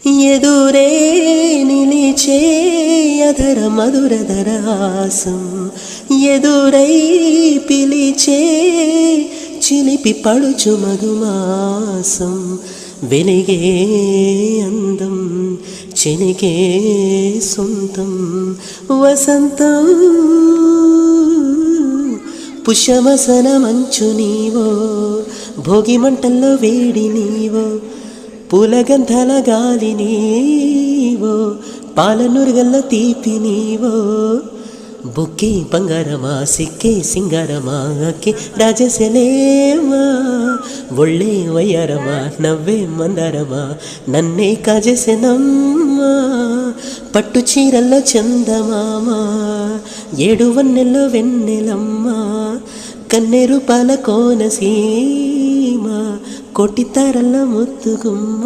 ఎదురే నిలిచే అధర మధురధరాసం ఎదురై పిలిచే చిలిపి పడుచు మధుమాసం వెలిగే అందం చెనికే సొంతం వసంతం పుష్యమసన మంచు నీవో భోగి మంటల్లో వేడి నీవో పూలగంధల గాలి నీవో పాలనురుగల్ల తీపి నీవో బొక్కి బంగారమా సిక్కే సింగారమా అక్కి రాజసెలేమా ఒళ్ళే వయ్యారమా నవ్వే మందారమా నన్నే కాజెసెనమ్మా పట్టు చీరల్లో చందమామ ఏడు వన్నెల్లో వెన్నెలమ్మా కన్నెరు పాల కోనసీమ కొట్టితారల్ల ముత్తుగుమ్మ.